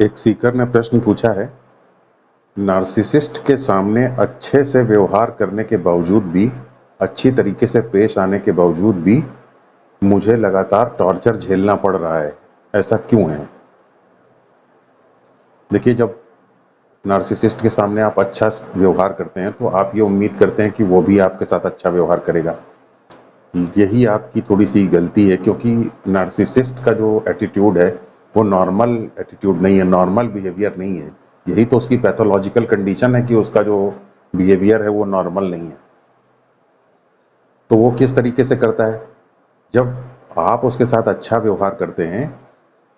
एक सीकर ने प्रश्न पूछा है, नार्सिसिस्ट के सामने अच्छे से व्यवहार करने के बावजूद भी, अच्छी तरीके से पेश आने के बावजूद भी मुझे लगातार टॉर्चर झेलना पड़ रहा है, ऐसा क्यों है? देखिए, जब नार्सिसिस्ट के सामने आप अच्छा व्यवहार करते हैं तो आप ये उम्मीद करते हैं कि वो भी आपके साथ अच्छा व्यवहार करेगा। यही आपकी थोड़ी सी गलती है, क्योंकि नार्सिसिस्ट का जो एटीट्यूड है वो नॉर्मल एटीट्यूड नहीं है, नॉर्मल बिहेवियर नहीं है। यही तो उसकी पैथोलॉजिकल कंडीशन है कि उसका जो बिहेवियर है वो नॉर्मल नहीं है। तो वो किस तरीके से करता है? जब आप उसके साथ अच्छा व्यवहार करते हैं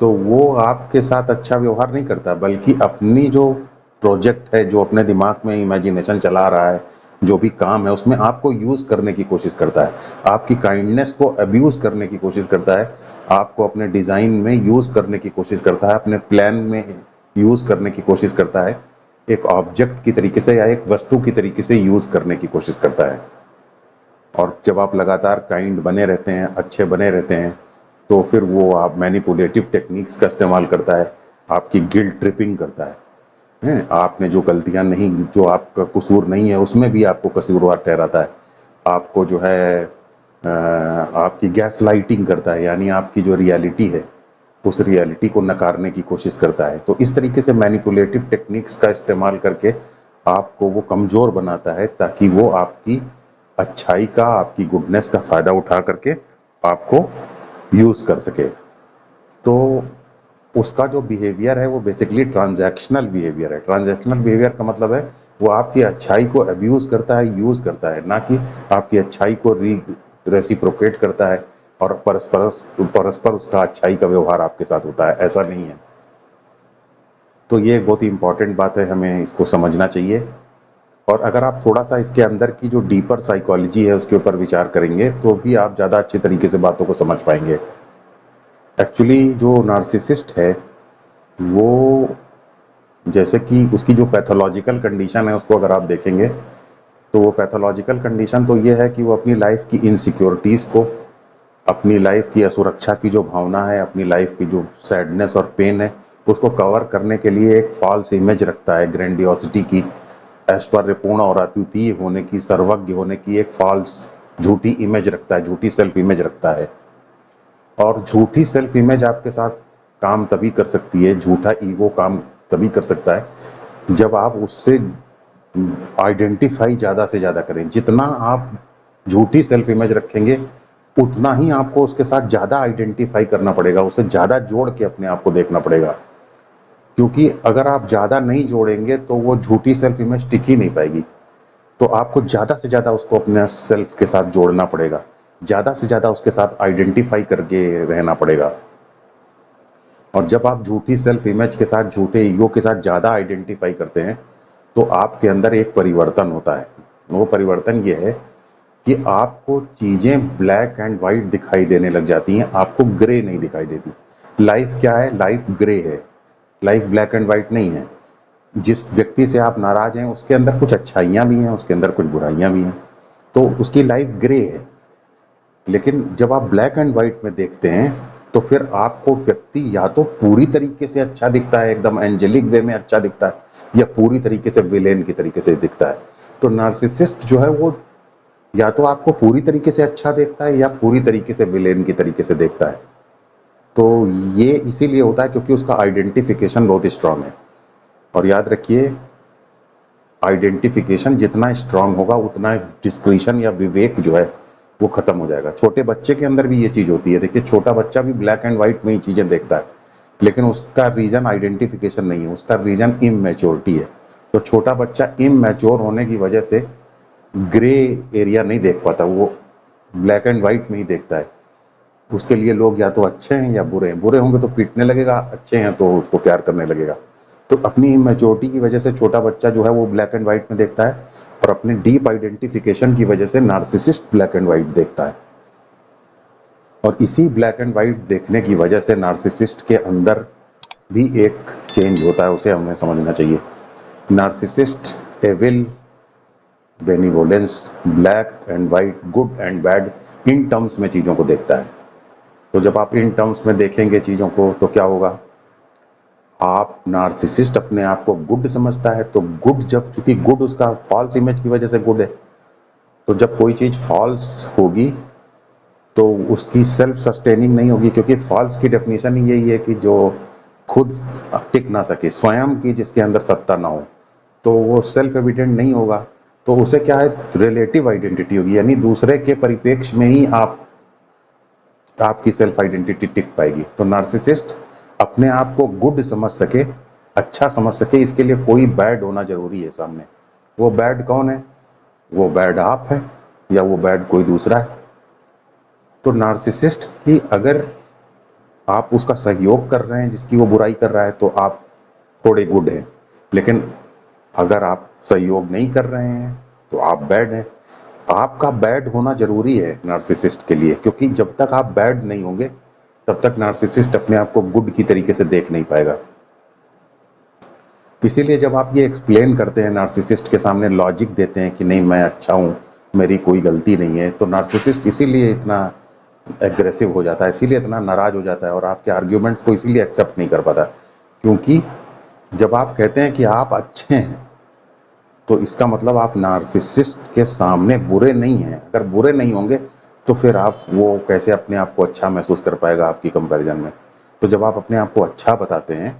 तो वो आपके साथ अच्छा व्यवहार नहीं करता, बल्कि अपनी जो प्रोजेक्ट है, जो अपने दिमाग में इमेजिनेशन चला रहा है, जो भी काम है उसमें आपको यूज करने की कोशिश करता है, आपकी काइंडनेस को अब्यूज करने की कोशिश करता है, आपको अपने डिजाइन में यूज करने की कोशिश करता है, अपने प्लान में यूज करने की कोशिश करता है, एक ऑब्जेक्ट की तरीके से या एक वस्तु की तरीके से यूज करने की कोशिश करता है। और जब आप लगातार काइंड बने रहते हैं, अच्छे बने रहते हैं, तो फिर वो आप मैनिपुलेटिव टेक्निक्स का इस्तेमाल करता है, आपकी गिल्ट ट्रिपिंग करता है। आपने जो गलतियां नहीं, जो आपका कसूर नहीं है उसमें भी आपको कसूरवार ठहराता है, आपको जो है आपकी गैस लाइटिंग करता है, यानी आपकी जो रियलिटी है उस रियलिटी को नकारने की कोशिश करता है। तो इस तरीके से मैनिपुलेटिव टेक्निक्स का इस्तेमाल करके आपको वो कमज़ोर बनाता है, ताकि वो आपकी अच्छाई का, आपकी गुडनेस का फ़ायदा उठा करके आपको यूज़ कर सके। तो उसका जो बिहेवियर है वो बेसिकली ट्रांजैक्शनल बिहेवियर है। ट्रांजैक्शनल बिहेवियर का मतलब है वो आपकी अच्छाई को अब्यूज़ करता है, यूज़ करता है, ना कि आपकी अच्छाई को रेसिप्रोकेट करता है और परस्पर परस्पर उसका अच्छाई का व्यवहार आपके साथ होता है, ऐसा नहीं है। तो ये एक बहुत ही इंपॉर्टेंट बात है, हमें इसको समझना चाहिए। और अगर आप थोड़ा सा इसके अंदर की जो डीपर साइकोलॉजी है उसके ऊपर विचार करेंगे तो भी आप ज़्यादा अच्छे तरीके से बातों को समझ पाएंगे। एक्चुअली जो नार्सिसिस्ट है वो, जैसे कि उसकी जो पैथोलॉजिकल कंडीशन है उसको अगर आप देखेंगे तो वो पैथोलॉजिकल कंडीशन तो ये है कि वो अपनी लाइफ की इनसिक्योरिटीज़ को, अपनी लाइफ की असुरक्षा की जो भावना है, अपनी लाइफ की जो सैडनेस और पेन है, उसको कवर करने के लिए एक फॉल्स इमेज रखता है ग्रैंडियोसिटी की, ऐश्वर्यपूर्ण और अद्वितीय होने की, सर्वज्ञ होने की एक फॉल्स झूठी इमेज रखता है, झूठी सेल्फ इमेज रखता है। और झूठी सेल्फ इमेज आपके साथ काम तभी कर सकती है, झूठा ईगो काम तभी कर सकता है जब आप उससे आइडेंटिफाई ज़्यादा से ज़्यादा करें। जितना आप झूठी सेल्फ इमेज रखेंगे उतना ही आपको उसके साथ ज़्यादा आइडेंटिफाई करना पड़ेगा, उसे ज़्यादा जोड़ के अपने आप को देखना पड़ेगा। क्योंकि अगर आप ज़्यादा नहीं जोड़ेंगे तो वो झूठी सेल्फ इमेज टिक ही नहीं पाएगी। तो आपको ज़्यादा से ज़्यादा उसको अपने सेल्फ के साथ जोड़ना पड़ेगा, ज़्यादा से ज़्यादा उसके साथ आइडेंटिफाई करके रहना पड़ेगा। और जब आप झूठी सेल्फ इमेज के साथ, झूठे ईगो के साथ ज़्यादा आइडेंटिफाई करते हैं तो आपके अंदर एक परिवर्तन होता है। वो परिवर्तन ये है कि आपको चीज़ें ब्लैक एंड वाइट दिखाई देने लग जाती हैं, आपको ग्रे नहीं दिखाई देती। लाइफ क्या है? लाइफ ग्रे है, लाइफ ब्लैक एंड वाइट नहीं है। जिस व्यक्ति से आप नाराज हैं उसके अंदर कुछ अच्छाइयाँ भी हैं, उसके अंदर कुछ बुराइयाँ भी हैं, तो उसकी लाइफ ग्रे है। लेकिन जब आप ब्लैक एंड वाइट में देखते हैं तो फिर आपको व्यक्ति या तो पूरी तरीके से अच्छा दिखता है, एकदम एंजेलिक वे में अच्छा दिखता है, या पूरी तरीके से विलेन की तरीके से दिखता है। तो नार्सिसिस्ट जो है वो या तो आपको पूरी तरीके से अच्छा देखता है या पूरी तरीके से विलेन की तरीके से देखता है। तो ये इसीलिए होता है क्योंकि उसका आइडेंटिफिकेशन बहुत स्ट्रांग है। और याद रखिए, आइडेंटिफिकेशन जितना स्ट्रांग होगा उतना डिस्क्रिशन या विवेक जो है वो खत्म हो जाएगा। छोटे बच्चे के अंदर भी ये चीज़ होती है। देखिए, छोटा बच्चा भी ब्लैक एंड व्हाइट में ही चीज़ें देखता है, लेकिन उसका रीज़न आइडेंटिफिकेशन नहीं है, उसका रीज़न इमैच्योरिटी है। तो छोटा बच्चा इमैच्योर होने की वजह से ग्रे एरिया नहीं देख पाता, वो ब्लैक एंड व्हाइट में ही देखता है। उसके लिए लोग या तो अच्छे हैं या बुरे हैं, बुरे होंगे तो पीटने लगेगा, अच्छे हैं तो उसको प्यार करने लगेगा। तो अपनी इमेच्योरिटी की वजह से छोटा बच्चा जो है वो ब्लैक एंड व्हाइट में देखता है, और अपने डीप आइडेंटिफिकेशन की वजह से नार्सिसिस्ट ब्लैक एंड व्हाइट देखता है। और इसी ब्लैक एंड व्हाइट देखने की वजह से नार्सिसिस्ट के अंदर भी एक चेंज होता है, उसे हमें समझना चाहिए। Narcissist evil, benevolence, black and white, good and bad, in terms में चीज़ों को देखता है। तो जब आप इन टर्म्स में देखेंगे चीज़ों को तो क्या होगा? आप नार्सिसिस्ट अपने आप को गुड समझता है, तो गुड जब, चूंकि गुड उसका फॉल्स इमेज की वजह से गुड है, तो जब कोई चीज फॉल्स होगी तो उसकी सेल्फ सस्टेनिंग नहीं होगी, क्योंकि फॉल्स की डेफिनेशन ही यही है कि जो खुद टिक ना सके, स्वयं की जिसके अंदर सत्ता ना हो, तो वो सेल्फ एविडेंट नहीं होगा। तो उसे क्या है, रिलेटिव आइडेंटिटी होगी, यानी दूसरे के परिप्रेक्ष्य में ही आपकी सेल्फ आइडेंटिटी टिक पाएगी। तो नार्सिसिस्ट अपने आप को गुड समझ सके, अच्छा समझ सके, इसके लिए कोई बैड होना जरूरी है सामने। वो बैड कौन है? वो बैड आप है या वो बैड कोई दूसरा है? तो नार्सिसिस्ट की अगर आप उसका सहयोग कर रहे हैं, जिसकी वो बुराई कर रहा है, तो आप थोड़े गुड हैं, लेकिन अगर आप सहयोग नहीं कर रहे हैं तो आप बैड हैं। आपका बैड होना जरूरी है नार्सिसिस्ट के लिए, क्योंकि जब तक आप बैड नहीं होंगे तब तक नार्सिसिस्ट अपने आप को गुड की तरीके से देख नहीं पाएगा। इसीलिए जब आप ये एक्सप्लेन करते हैं नार्सिसिस्ट के सामने, लॉजिक देते हैं कि नहीं मैं अच्छा हूँ, मेरी कोई गलती नहीं है, तो नार्सिसिस्ट इसीलिए इतना एग्रेसिव हो जाता है, इसीलिए इतना नाराज हो जाता है और आपके आर्ग्यूमेंट्स को इसीलिए एक्सेप्ट नहीं कर पाता। क्योंकि जब आप कहते हैं कि आप अच्छे हैं, तो इसका मतलब आप नार्सिसिस्ट के सामने बुरे नहीं हैं। अगर बुरे नहीं होंगे तो फिर आप, वो कैसे अपने आप को अच्छा महसूस कर पाएगा आपकी कंपैरिजन में? तो जब आप अपने आप को अच्छा बताते हैं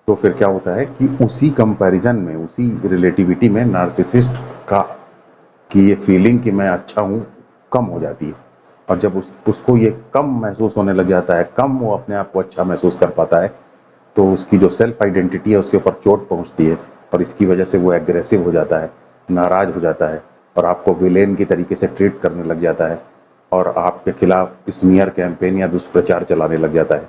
तो फिर क्या होता है कि उसी कंपैरिजन में, उसी रिलेटिविटी में नार्सिसिस्ट का की ये फीलिंग कि मैं अच्छा हूँ कम हो जाती है। और जब उसको ये कम महसूस होने लग जाता है, कम वो अपने आप को अच्छा महसूस कर पाता है, तो उसकी जो सेल्फ आइडेंटिटी है उसके ऊपर चोट पहुंचती है और इसकी वजह से वो एग्रेसिव हो जाता है, नाराज हो जाता है और आपको विलेन की तरीके से ट्रीट करने लग जाता है और आपके खिलाफ स्मीयर कैंपेन या दुष्प्रचार चलाने लग जाता है।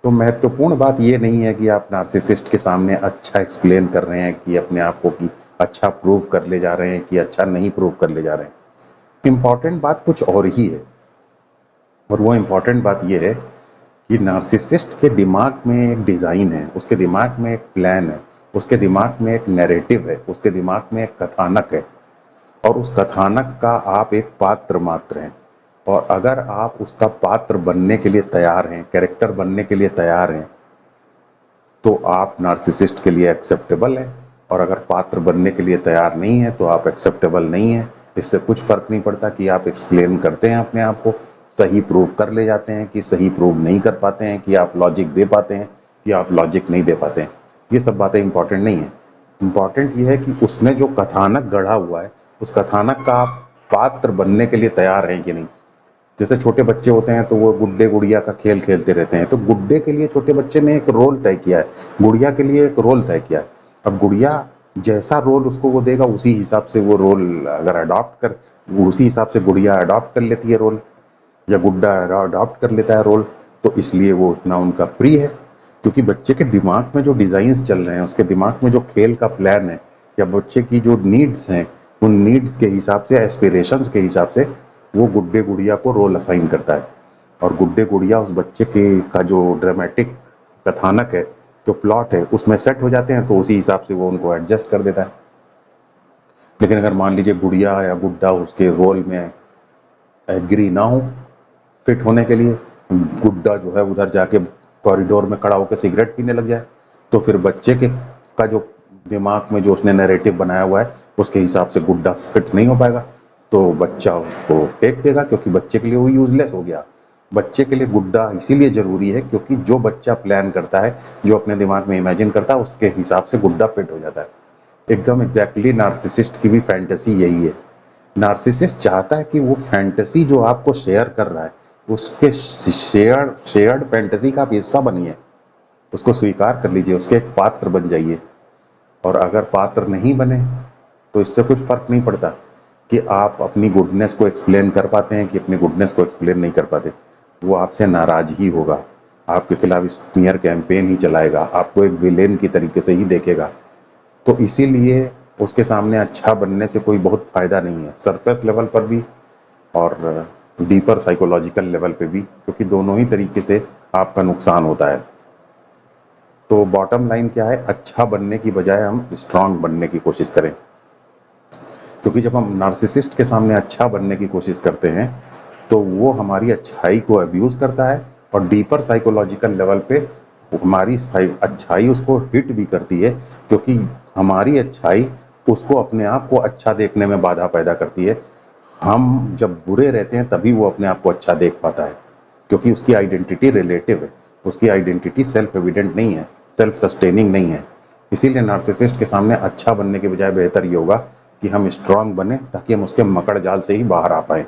तो महत्वपूर्ण बात ये नहीं है कि आप नार्सिसिस्ट के सामने अच्छा एक्सप्लेन कर रहे हैं कि अपने आप को कि अच्छा प्रूव कर ले जा रहे हैं कि अच्छा नहीं प्रूव कर ले जा रहे हैं। इम्पॉर्टेंट बात कुछ और ही है, और वो इम्पॉर्टेंट बात ये है कि नार्सिसिस्ट के दिमाग में एक डिज़ाइन है, उसके दिमाग में एक प्लान है, उसके दिमाग में एक नैरेटिव है, उसके दिमाग में एक कथानक है, और उस कथानक का आप एक पात्र मात्र हैं। और अगर आप उसका पात्र बनने के लिए तैयार हैं, कैरेक्टर बनने के लिए तैयार हैं, तो आप नार्सिसिस्ट के लिए एक्सेप्टेबल हैं। और अगर पात्र बनने के लिए तैयार नहीं है तो आप एक्सेप्टेबल नहीं है। इससे कुछ फर्क नहीं पड़ता कि आप एक्सप्लेन करते हैं अपने आप को, सही प्रूव कर ले जाते हैं कि सही प्रूव नहीं कर पाते हैं, कि आप लॉजिक दे पाते हैं कि आप लॉजिक नहीं दे पाते हैं। ये सब बातें इंपॉर्टेंट नहीं है। इंपॉर्टेंट ये है कि उसने जो कथानक गढ़ा हुआ है, उस कथानक का आप पात्र बनने के लिए तैयार हैं कि नहीं। जैसे छोटे बच्चे होते हैं तो वो गुड्डे गुड़िया का खेल खेलते रहते हैं, तो गुड्डे के लिए छोटे बच्चे ने एक रोल तय किया है, गुड़िया के लिए एक रोल तय किया है। अब गुड़िया जैसा रोल उसको वो देगा, उसी हिसाब से वो रोल अगर अडॉप्ट कर, उसी हिसाब से गुड़िया अडॉप्ट कर लेती है रोल, या गुड्डा अडॉप्ट कर लेता है रोल। तो इसलिए वो उतना उनका प्रिय है, क्योंकि बच्चे के दिमाग में जो डिज़ाइंस चल रहे हैं, उसके दिमाग में जो खेल का प्लान है, या बच्चे की जो नीड्स हैं, उन नीड्स के हिसाब से, एस्पिरेशंस के हिसाब से वो गुड्डे गुड़िया को रोल असाइन करता है। और गुड्डे गुड़िया उस बच्चे के का जो ड्रामेटिक कथानक है, जो प्लॉट है, उसमें सेट हो जाते हैं, तो उसी हिसाब से वो उनको एडजस्ट कर देता है। लेकिन अगर मान लीजिए गुड़िया या गुड्डा उसके रोल में एग्री ना हो फिट होने के लिए, गुड्डा जो है उधर जाके कॉरिडोर में खड़ा होकर सिगरेट पीने लग जाए, तो फिर बच्चे के का जो दिमाग में जो उसने नैरेटिव बनाया हुआ है, उसके हिसाब से गुड्डा फिट नहीं हो पाएगा, तो बच्चा उसको फेंक देगा, क्योंकि बच्चे के लिए वो यूजलेस हो गया। बच्चे के लिए गुड्डा इसीलिए जरूरी है क्योंकि जो बच्चा प्लान करता है, जो अपने दिमाग में इमेजिन करता है, उसके हिसाब से गुड्डा फिट हो जाता है। एकदम एग्जैक्टली नार्सिसिस्ट की भी फैंटेसी यही है। नार्सिसिस्ट चाहता है कि वो फैंटेसी जो आपको शेयर कर रहा है, उसके शेयर्ड फैंटेसी का आप हिस्सा बनिए, उसको स्वीकार कर लीजिए, उसके एक पात्र बन जाइए। और अगर पात्र नहीं बने तो इससे कुछ फर्क नहीं पड़ता कि आप अपनी गुडनेस को एक्सप्लेन कर पाते हैं कि अपनी गुडनेस को एक्सप्लेन नहीं कर पाते। वो आपसे नाराज ही होगा, आपके खिलाफ स्मीयर कैंपेन ही चलाएगा, आपको एक विलेन की तरीके से ही देखेगा। तो इसीलिए उसके सामने अच्छा बनने से कोई बहुत फायदा नहीं है, सरफेस लेवल पर भी और डीपर साइकोलॉजिकल लेवल पे भी, क्योंकि दोनों ही तरीके से आपका नुकसान होता है। तो बॉटम लाइन क्या है, अच्छा बनने की बजाय हम स्ट्रांग बनने की कोशिश करें, क्योंकि जब हम नार्सिसिस्ट के सामने अच्छा बनने की कोशिश करते हैं तो वो हमारी अच्छाई को अब्यूज करता है और डीपर साइकोलॉजिकल लेवल पे हमारी अच्छाई उसको हिट भी करती है, क्योंकि हमारी अच्छाई उसको अपने आप को अच्छा देखने में बाधा पैदा करती है। हम जब बुरे रहते हैं तभी वो अपने आप को अच्छा देख पाता है, क्योंकि उसकी आइडेंटिटी रिलेटिव है, उसकी आइडेंटिटी सेल्फ एविडेंट नहीं है, सेल्फ सस्टेनिंग नहीं है। इसीलिए नार्सिसिस्ट के सामने अच्छा बनने के बजाय बेहतर ये होगा कि हम स्ट्रांग बने, ताकि हम उसके मकड़ जाल से ही बाहर आ पाए।